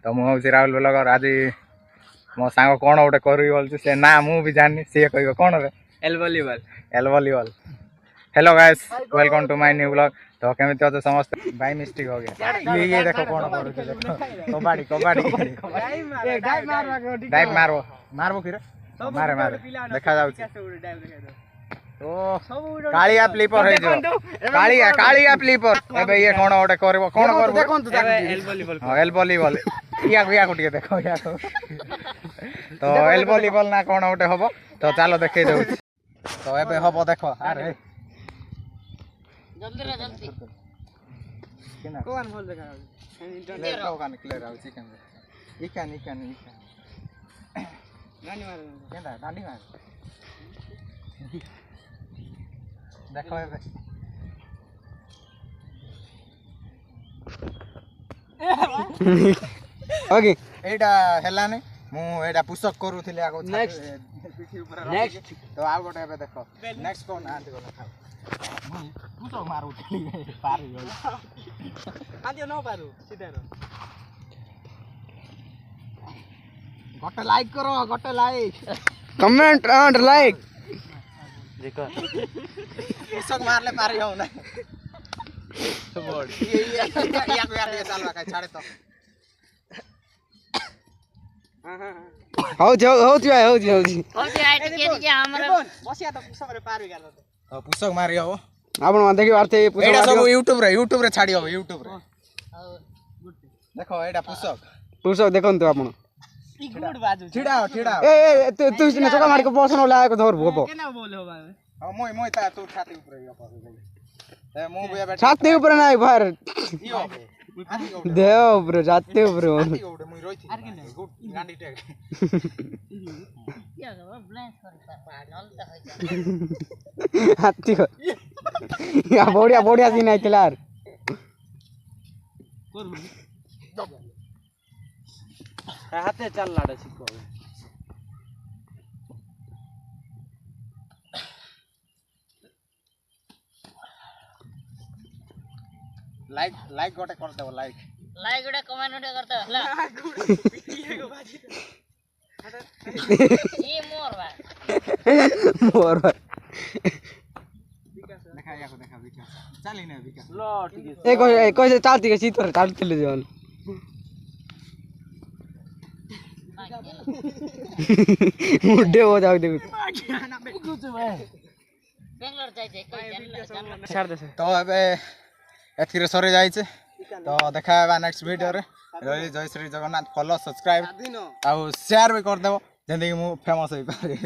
तो मुझे राहुल ब्लॉगर आज मो सांग कौन गोटे कर से ना मुझे जानी सी कह कौन रे एल volleyball. Hello guys welcome to my new blog. तो केमिति अच्छे समस्त बाय मिस्टेक हो गया ये देखो कौन करूचे देखो कबड्डी कबड्डी डाइव मारो मारबो कि रे मारे मारे देखा जाउ तो कालिया फ्लिपर हे जो कालिया फ्लिपर एबे ये कोन ओटे करबो कोन करबो देखो एल वॉलीबॉल हां एल वॉलीबॉल या को देखो या को तो एल वॉलीबॉल ना कोन ओटे हबो तो चलो देखे दउ तो एबे हबो देखो अरे जल्दी रे जल्दी केना कोन बोल देखा इंटरनेट कोन क्लियर आउ चिकन इकान नानी मार केना डांडी मार देखो एबे ओके एटा हेलाने मु एटा पुशअप करूथिले आगो नेक्स्ट तो आ गोटे एबे देखो नेक्स्ट कोन आंटी गोला खाओ पुशअप मारूथिले पार गयो आंटी न पारू सीधा रो गोटे लाइक करो गोटे लाइक कमेंट एंड लाइक देखो पुशअप मारले पार हो ना बोर्ड या को चलवा का छाड़े तो हो जी आइट के दिया हमरा बसिया तो पुशअप रे पार गेल तो पुशअप मारी हो आपण देखि आरते एटा सब YouTube रे छाड़ी हो YouTube रे देखो एटा पुशअप देखन तो आपण ई गुड बाजू छिड़ा ए तू ने चका मार के बसन लाग धर भोबो केना बोल हो बाबे हां मोय ता तू छाती ऊपर यो पर ए मु बे छाती ऊपर नाही बाहर यो देव ऊपर जाते ऊपर मुई रोइथि गुड गांडी टेक क्या गो ब्लैंक कर पागल त होय हाथी को या बढ़िया सीन आइतला यार हाथे चल लाडा सिको लाइक गोटे कर देबो लाइक गोटे कमेंट उठे करता हला ये मोर बा देखा या को देखा विकास चली ना विकास लो ठीक है ए कोई चलती के सीतर चलते ले जवन मुड्डे हो जाओ देखो बेंगलोर जाय जाय कोई छाड़ दे तो एबे एथिरे सरे जाय छे तो देखा बा नेक्स्ट वीडियो रे जय श्री जगन्नाथ फॉलो सब्सक्राइब आ शेयर भी कर देबो जेंदी मु फेमस होई पारे।